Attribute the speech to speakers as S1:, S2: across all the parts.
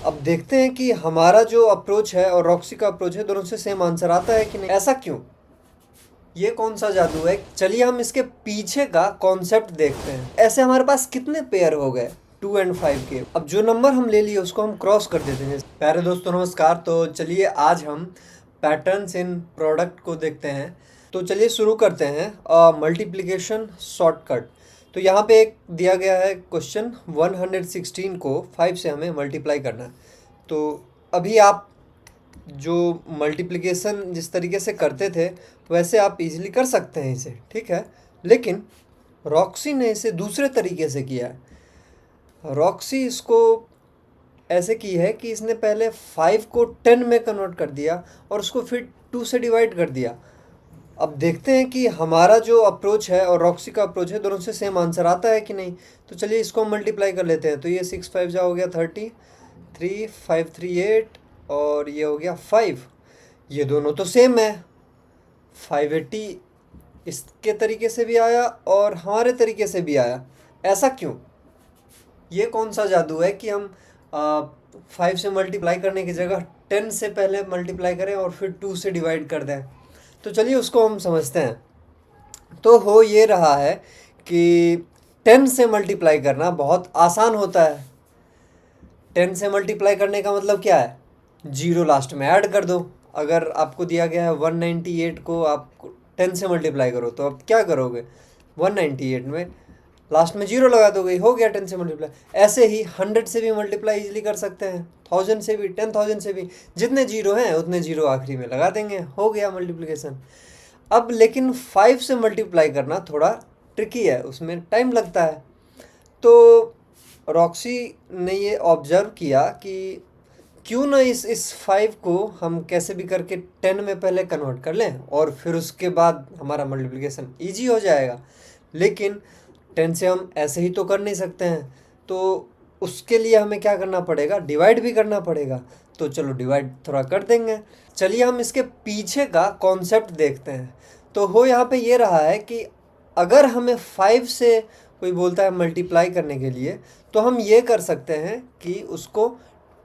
S1: अब देखते हैं कि हमारा जो अप्रोच है और रॉक्सी का अप्रोच है, दोनों से सेम आंसर आता है कि नहीं। ऐसा क्यों? ये कौन सा जादू है? चलिए हम इसके पीछे का कॉन्सेप्ट देखते हैं। ऐसे हमारे पास कितने पेयर हो गए 2 और 5 के। अब जो नंबर हम ले लिए उसको हम क्रॉस कर देते हैं। प्यारे दोस्तों नमस्कार। तो चलिए आज हम पैटर्न्स इन प्रोडक्ट को देखते हैं। तो चलिए शुरू करते हैं मल्टीप्लिकेशन शॉर्टकट। तो यहाँ पे एक दिया गया है क्वेश्चन, 116 को 5 से हमें मल्टीप्लाई करना है। तो अभी आप जो मल्टीप्लिकेशन जिस तरीके से करते थे वैसे आप इजीली कर सकते हैं इसे, ठीक है। लेकिन रॉक्सी ने इसे दूसरे तरीके से किया है। रॉक्सी इसको ऐसे की है कि इसने पहले 5 को 10 में कन्वर्ट कर दिया और उसको फिर 2 से डिवाइड कर दिया। अब देखते हैं कि हमारा जो अप्रोच है और रॉक्सी का अप्रोच है, दोनों से सेम आंसर आता है कि नहीं। तो चलिए इसको हम मल्टीप्लाई कर लेते हैं। तो ये 6 5 जा हो गया 30, 3 5 3 8 और ये हो गया 5। ये दोनों तो सेम है। 580 इसके तरीके से भी आया और हमारे तरीके से भी आया। ऐसा क्यों? ये कौन सा जादू है कि हम 5 से मल्टीप्लाई करने की जगह 10 से पहले मल्टीप्लाई करें और फिर 2 से डिवाइड कर दें। तो चलिए उसको हम समझते हैं। तो हो ये रहा है कि 10 से मल्टीप्लाई करना बहुत आसान होता है। 10 से मल्टीप्लाई करने का मतलब क्या है? जीरो लास्ट में ऐड कर दो। अगर आपको दिया गया है 198 को आप 10 से मल्टीप्लाई करो तो आप क्या करोगे? 198 में लास्ट में जीरो लगा दोगे, हो गया 10 से मल्टीप्लाई। ऐसे ही 100 से भी मल्टीप्लाई इजीली कर सकते हैं, 1000 से भी, 10,000 से भी। जितने जीरो हैं उतने जीरो आखिरी में लगा देंगे, हो गया मल्टीप्लिकेशन। अब लेकिन 5 से मल्टीप्लाई करना थोड़ा ट्रिकी है, उसमें टाइम लगता है। तो रॉक्सी ने ये ऑब्जर्व किया कि क्यों ना इस 5 को हम कैसे भी करके 10 में पहले कन्वर्ट कर लें और फिर उसके बाद हमारा मल्टीप्लिकेशन ईजी हो जाएगा। लेकिन 10 से हम ऐसे ही तो कर नहीं सकते हैं, तो उसके लिए हमें क्या करना पड़ेगा? डिवाइड भी करना पड़ेगा। तो चलो डिवाइड थोड़ा कर देंगे। चलिए हम इसके पीछे का कॉन्सेप्ट देखते हैं। तो हो यहाँ पे ये रहा है कि अगर हमें 5 से कोई बोलता है मल्टीप्लाई करने के लिए, तो हम ये कर सकते हैं कि उसको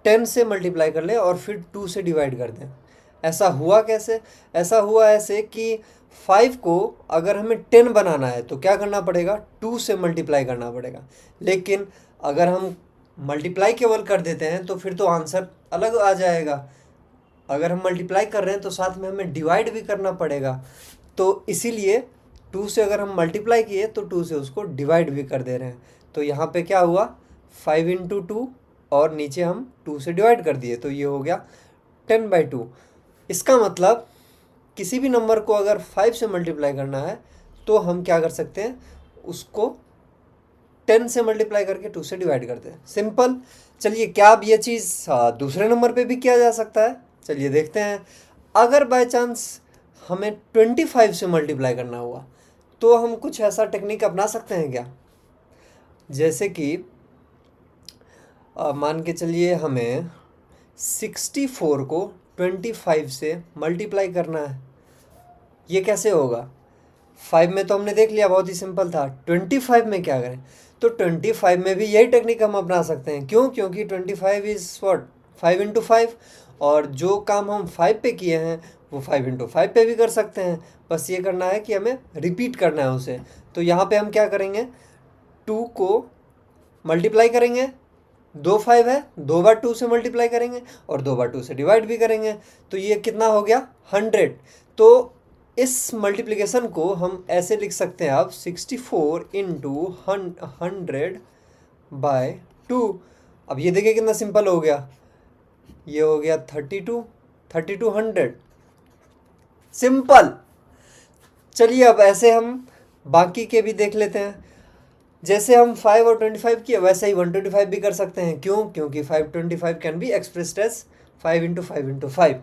S1: 10 से मल्टीप्लाई कर लें और फिर 2 से डिवाइड कर दें। ऐसा हुआ कैसे? ऐसा हुआ ऐसे कि 5 को अगर हमें 10 बनाना है तो क्या करना पड़ेगा? 2 से मल्टीप्लाई करना पड़ेगा। लेकिन अगर हम मल्टीप्लाई केवल कर देते हैं तो फिर तो आंसर अलग आ जाएगा। अगर हम मल्टीप्लाई कर रहे हैं तो साथ में हमें डिवाइड भी करना पड़ेगा। तो इसीलिए 2 से अगर हम मल्टीप्लाई किए तो 2 से उसको डिवाइड भी कर दे रहे हैं। तो यहाँ पे क्या हुआ? 5 इंटू 2 और नीचे हम 2 से डिवाइड कर दिए, तो ये हो गया 10/2। इसका मतलब किसी भी नंबर को अगर 5 से मल्टीप्लाई करना है तो हम क्या कर सकते हैं? उसको 10 से मल्टीप्लाई करके 2 से डिवाइड करते हैं। सिंपल। चलिए क्या अब ये चीज़ दूसरे नंबर पे भी किया जा सकता है? चलिए देखते हैं। अगर बाय चांस हमें 25 से मल्टीप्लाई करना हुआ तो हम कुछ ऐसा टेक्निक अपना सकते हैं क्या? जैसे कि मान के चलिए हमें 64 को 25 से मल्टीप्लाई करना है। ये कैसे होगा? 5 में तो हमने देख लिया, बहुत ही सिंपल था। 25 में क्या करें? तो 25 में भी यही टेक्निक हम अपना सकते हैं। क्यों? क्योंकि 25 इज़ व्हाट? 5 इंटू 5। और जो काम हम 5 पे किए हैं वो 5 इंटू 5 पे भी कर सकते हैं। बस ये करना है कि हमें रिपीट करना है उसे। तो यहाँ पे हम क्या करेंगे? 2 को मल्टीप्लाई करेंगे, 2 5 है, 2 बार 2 से मल्टीप्लाई करेंगे और 2 बार 2 से डिवाइड भी करेंगे। तो ये कितना हो गया? 100। तो इस मल्टीप्लिकेशन को हम ऐसे लिख सकते हैं अब 64 इंटू 100/2। अब ये देखिए कितना सिंपल हो गया। ये हो गया 32 100। सिंपल। चलिए अब ऐसे हम बाकी के भी देख लेते हैं। जैसे हम 5 और 25 किए वैसे ही 125 भी कर सकते हैं। क्यों? क्योंकि 525 can be expressed as 5 into 5 into 5।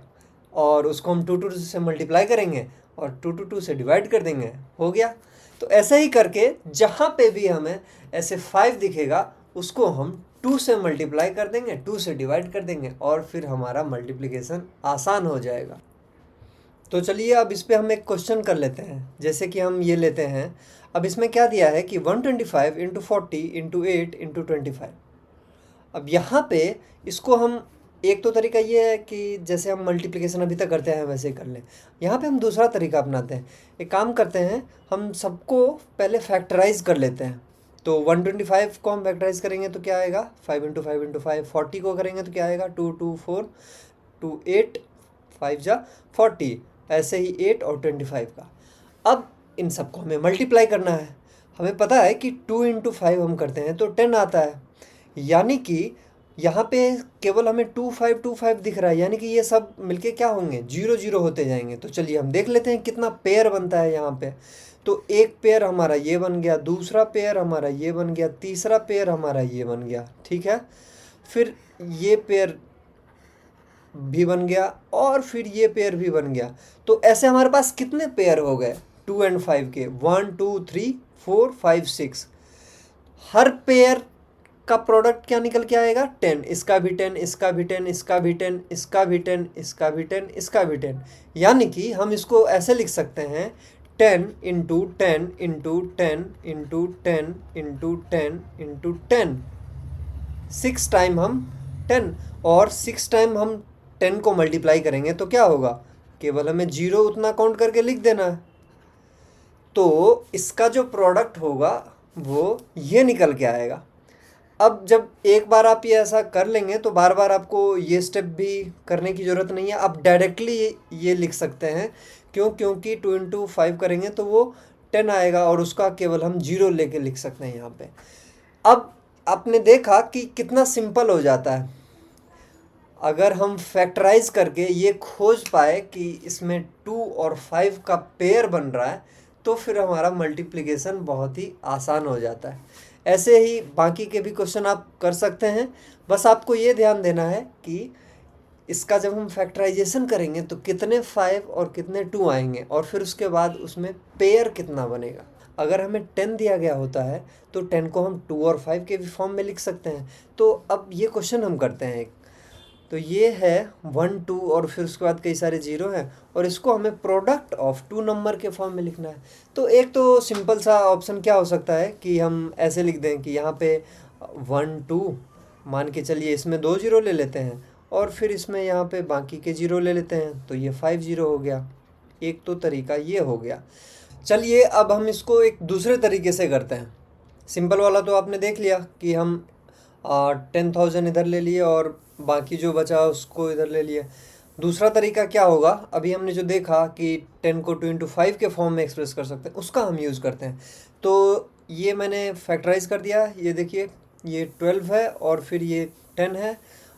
S1: और उसको हम 2 से मल्टीप्लाई करेंगे और 2 से डिवाइड कर देंगे, हो गया। तो ऐसे ही करके जहाँ पे भी हमें ऐसे 5 दिखेगा उसको हम 2 से मल्टीप्लाई कर देंगे, 2 से डिवाइड कर देंगे और फिर हमारा मल्टीप्लिकेशन आसान हो जाएगा। तो चलिए अब इस पे हम एक क्वेश्चन कर लेते हैं। जैसे कि हम ये लेते हैं, अब इसमें क्या दिया है कि 125 इंटू 40 इंटू 8 इंटू 25। अब यहाँ पे इसको हम, एक तो तरीका ये है कि जैसे हम मल्टीप्लिकेशन अभी तक करते हैं वैसे ही कर लें। यहाँ पे हम दूसरा तरीका अपनाते हैं, एक काम करते हैं, हम सबको पहले फैक्टराइज कर लेते हैं। तो 125 को हम फैक्टराइज करेंगे तो क्या आएगा, 5 इंटू 5 इंटू 5। 40 को करेंगे तो क्या आएगा, 2 2 4 2 8 5 जा 40, ऐसे ही 8 और 25 का। अब इन सबको हमें मल्टीप्लाई करना है। हमें पता है कि 2 इंटू 5 हम करते हैं तो 10 आता है, यानी कि यहाँ पे केवल हमें 2525 दिख रहा है, यानी कि ये सब मिलके क्या होंगे, 0 0 होते जाएंगे। तो चलिए हम देख लेते हैं कितना पेयर बनता है यहाँ पे। तो एक पेयर हमारा ये बन गया, दूसरा पेयर हमारा ये बन गया, तीसरा पेयर हमारा ये बन गया, ठीक है। फिर ये पेयर भी बन गया और फिर ये पेयर भी बन गया। तो ऐसे हमारे पास कितने पेयर हो गए 2 और 5 के, 1 2 3 4 5 6। हर पेयर का प्रोडक्ट क्या निकल के आएगा, 10। इसका भी 10, इसका भी 10, इसका भी 10, इसका भी 10, इसका भी 10, इसका भी 10। यानी कि हम इसको ऐसे लिख सकते हैं, 10 into 10 into 10 into 10 into 10 into 10। 6 time हम 10, और 6 टाइम हम 10 को मल्टीप्लाई करेंगे तो क्या होगा, केवल हमें 0 उतना काउंट करके लिख देना है। तो इसका जो प्रोडक्ट होगा वो ये निकल के आएगा। अब जब एक बार आप ये ऐसा कर लेंगे तो बार बार आपको ये स्टेप भी करने की ज़रूरत नहीं है, आप डायरेक्टली ये लिख सकते हैं। क्योंकि 2 इंटू 5 करेंगे तो वो 10 आएगा और उसका केवल हम 0 लेके लिख सकते हैं यहाँ पे। अब आपने देखा कि कितना सिंपल हो जाता है। अगर हम फैक्टराइज करके ये खोज पाए कि इसमें 2 और 5 का पेयर बन रहा है तो फिर हमारा मल्टीप्लिकेशन बहुत ही आसान हो जाता है। ऐसे ही बाकी के भी क्वेश्चन आप कर सकते हैं। बस आपको ये ध्यान देना है कि इसका जब हम फैक्टराइजेशन करेंगे तो कितने 5 और कितने 2 आएंगे और फिर उसके बाद उसमें पेयर कितना बनेगा। अगर हमें 10 दिया गया होता है तो 10 को हम 2 और 5 के भी फॉर्म में लिख सकते हैं। तो अब ये क्वेश्चन हम करते हैं। तो ये है 1 2 और फिर उसके बाद कई सारे 0 हैं और इसको हमें प्रोडक्ट ऑफ 2 नंबर के फॉर्म में लिखना है। तो एक तो सिंपल सा ऑप्शन क्या हो सकता है कि हम ऐसे लिख दें कि यहाँ पे 1 2 मान के चलिए, इसमें 2 0 ले लेते हैं और फिर इसमें यहाँ पे बाकी के 0 ले लेते हैं तो ये 5 0 हो गया। एक तो तरीका ये हो गया। चलिए अब हम इसको एक दूसरे तरीके से करते हैं। सिंपल वाला तो आपने देख लिया कि हम 10,000 इधर ले लिए और बाकी जो बचा उसको इधर ले लिए। दूसरा तरीका क्या होगा, अभी हमने जो देखा कि 10 को 2 इंटू 5 के फॉर्म में एक्सप्रेस कर सकते हैं, उसका हम यूज़ करते हैं। तो ये मैंने फैक्टराइज कर दिया, ये देखिए ये 12 है और फिर ये 10 है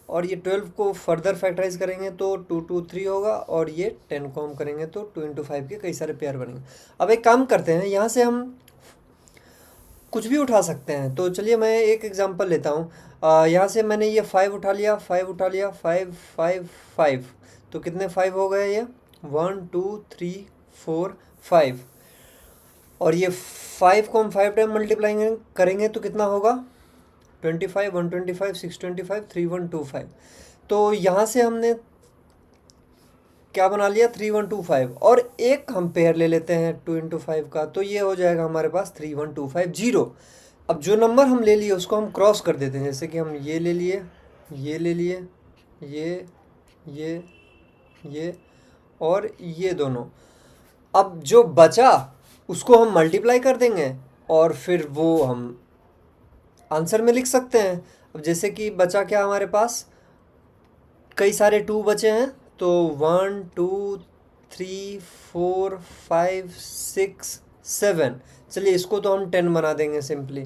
S1: और ये 12 को फर्दर फैक्टराइज करेंगे तो 2 2 3 होगा और ये 10 को हम करेंगे तो 2 इंटू 5 के कई सारे पेयर बनेंगे। अब एक काम करते हैं, यहाँ से हम कुछ भी उठा सकते हैं। तो चलिए मैं एक एग्जांपल लेता हूँ। यहाँ से मैंने ये 5 उठा लिया, 5 उठा लिया, 5 5 5। तो कितने 5 हो गए, ये 1 2 3 4 5। और ये 5 को हम 5 टाइम मल्टीप्लाई करेंगे तो कितना होगा, 25 125 625 3125। तो यहाँ से हमने क्या बना लिया, 3125 और एक हम पेयर ले लेते हैं 2 इंटू 5 का, तो ये हो जाएगा हमारे पास 31250। अब जो नंबर हम ले लिए उसको हम क्रॉस कर देते हैं, जैसे कि हम ये ले लिए, ये ले लिए, ये और ये दोनों। अब जो बचा उसको हम मल्टीप्लाई कर देंगे और फिर वो हम आंसर में लिख सकते हैं। अब जैसे कि बचा क्या हमारे पास, कई सारे 2 बचे हैं तो 1 2 3 4 5 6 7। चलिए इसको तो हम 10 बना देंगे सिंपली।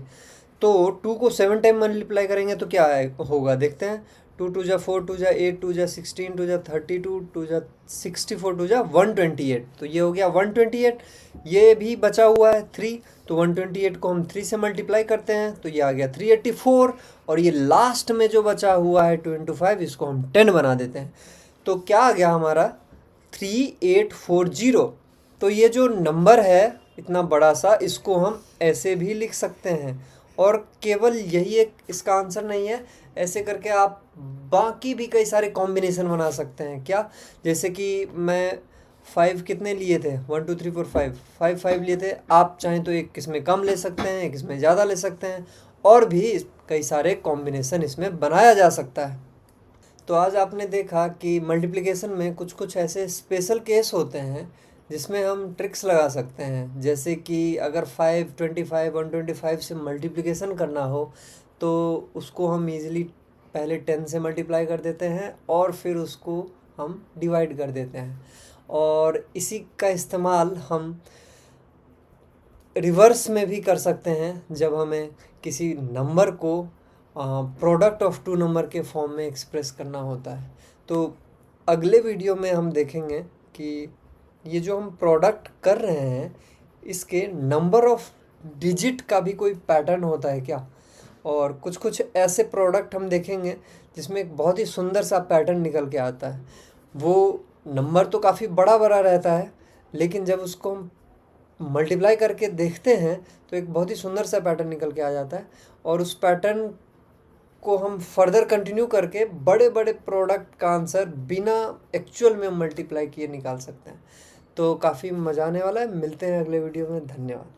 S1: तो 2 को 7 टाइम मल्टीप्लाई करेंगे तो क्या होगा, देखते हैं। 2 2 जा 4 2 जा 8 2 जा 16 2 जा 32 2 जा 64 2 जा 128। तो ये हो गया 128। ये भी बचा हुआ है 3, तो 128 को हम 3 से मल्टीप्लाई करते हैं तो ये आ गया 384। और ये लास्ट में जो बचा हुआ है 2 इंटू 5, इसको हम 10 बना देते हैं तो क्या आ गया हमारा 3840। तो ये जो नंबर है इतना बड़ा सा, इसको हम ऐसे भी लिख सकते हैं और केवल यही एक इसका आंसर नहीं है। ऐसे करके आप बाकी भी कई सारे कॉम्बिनेशन बना सकते हैं। क्या, जैसे कि मैं 5 कितने लिए थे, 1 2 3 4 5 5 लिए थे। आप चाहें तो एक किस्में कम ले सकते हैं, एक किस्में ज़्यादा ले सकते हैं और भी कई सारे कॉम्बिनेशन इसमें बनाया जा सकता है। तो आज आपने देखा कि मल्टीप्लिकेशन में कुछ कुछ ऐसे स्पेशल केस होते हैं जिसमें हम ट्रिक्स लगा सकते हैं। जैसे कि अगर 525 125 से मल्टीप्लिकेशन करना हो तो उसको हम इजीली पहले 10 से मल्टीप्लाई कर देते हैं और फिर उसको हम डिवाइड कर देते हैं। और इसी का इस्तेमाल हम रिवर्स में भी कर सकते हैं जब हमें किसी नंबर को प्रोडक्ट ऑफ टू नंबर के फॉर्म में एक्सप्रेस करना होता है। तो अगले वीडियो में हम देखेंगे कि ये जो हम प्रोडक्ट कर रहे हैं इसके नंबर ऑफ डिजिट का भी कोई पैटर्न होता है क्या, और कुछ कुछ ऐसे प्रोडक्ट हम देखेंगे जिसमें एक बहुत ही सुंदर सा पैटर्न निकल के आता है। वो नंबर तो काफ़ी बड़ा बड़ा रहता है लेकिन जब उसको हम मल्टीप्लाई करके देखते हैं तो एक बहुत ही सुंदर सा पैटर्न निकल के आ जाता है, और उस पैटर्न को हम फर्दर कंटिन्यू करके बड़े बड़े प्रोडक्ट का आंसर बिना एक्चुअल में मल्टीप्लाई किए निकाल सकते हैं। तो काफ़ी मज़ा आने वाला है। मिलते हैं अगले वीडियो में। धन्यवाद।